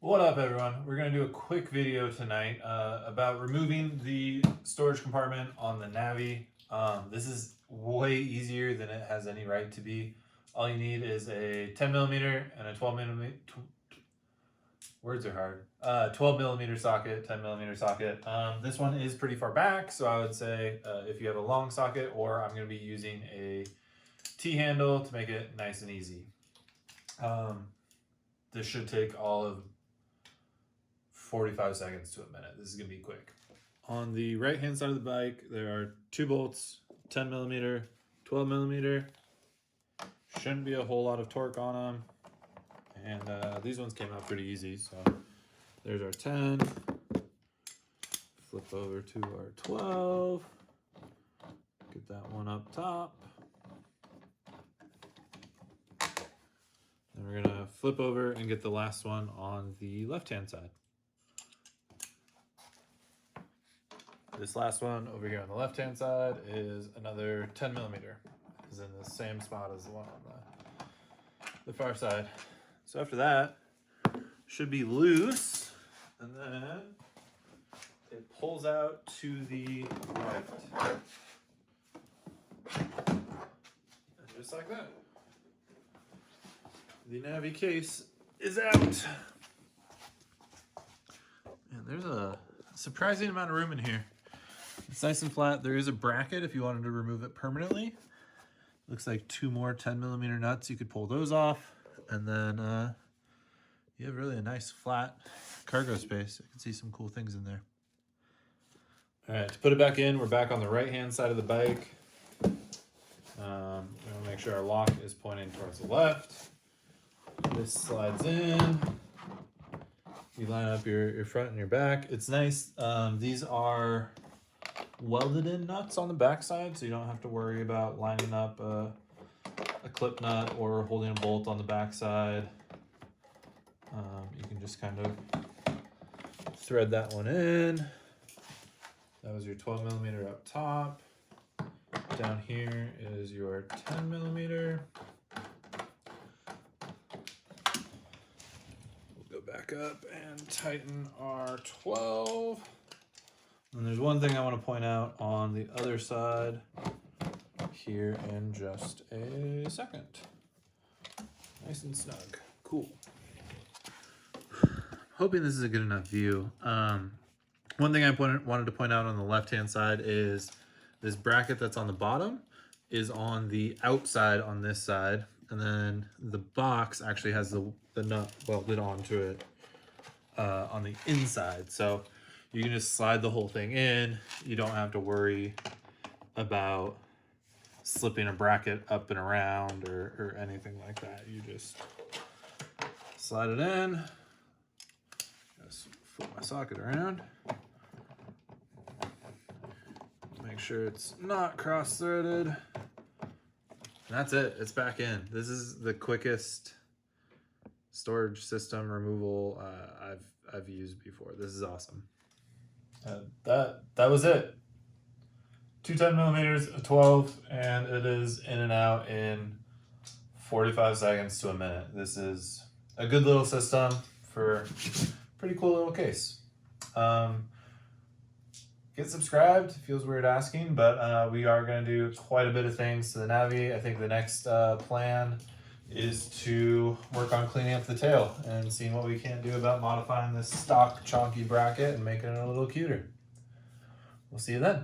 What up, everyone? We're going to do a quick video tonight about removing the storage compartment on the Navi. This is way easier than it has any right to be. All you need is a 10 millimeter and a 12 millimeter, words are hard, 12 millimeter socket, 10 millimeter socket. This one is pretty far back, so I would say if you have a long socket, or I'm going to be using a T-handle to make it nice and easy. This should take all of 45 seconds to a minute. This is going to be quick. On the right hand side of the bike, there are two bolts, 10 millimeter, 12 millimeter. Shouldn't be a whole lot of torque on them. And these ones came out pretty easy. So there's our 10. Flip over to our 12. Get that one up top. And we're gonna flip over and get the last one on the left-hand side. This last one over here on the left-hand side is another 10 millimeter. Is in the same spot as the one on the far side. So after that, should be loose, and then it pulls out to the right. And just like that. The Navi case is out. And there's a surprising amount of room in here. It's nice and flat. There is a bracket if you wanted to remove it permanently. Looks like two more 10 millimeter nuts. You could pull those off. And then you have really a nice flat cargo space. I can see some cool things in there. All right, to put it back in, we're back on the right-hand side of the bike. We want to make sure our lock is pointing towards the left. This slides in. You line up your front and your back. It's nice. These are welded in nuts on the back side, so you don't have to worry about lining up a clip nut or holding a bolt on the back side. You can just kind of thread that one in. That was your 12 millimeter up top. Down here is your 10 millimeter. We'll go back up and tighten our 12. And there's one thing I want to point out on the other side here in just a second. Nice and snug. Cool. Hoping this is a good enough view. One thing I wanted to point out on the left-hand side is this bracket that's on the bottom is on the outside on this side. And then the box actually has the nut welded onto it on the inside. So you can just slide the whole thing in. You don't have to worry about slipping a bracket up and around or anything like that. You just slide it in. Just flip my socket around. Make sure it's not cross-threaded. And that's it. It's back in. This is the quickest storage system removal I've used before. This is awesome. That was it. Two 10 millimeters, a 12, and it is in and out in 45 seconds to a minute. This is a good little system for a pretty cool little case. Get subscribed. Feels weird asking, but we are going to do quite a bit of things to the Navi. I think the next plan is to work on cleaning up the tail and seeing what we can do about modifying this stock chonky bracket and making it a little cuter. We'll see you then.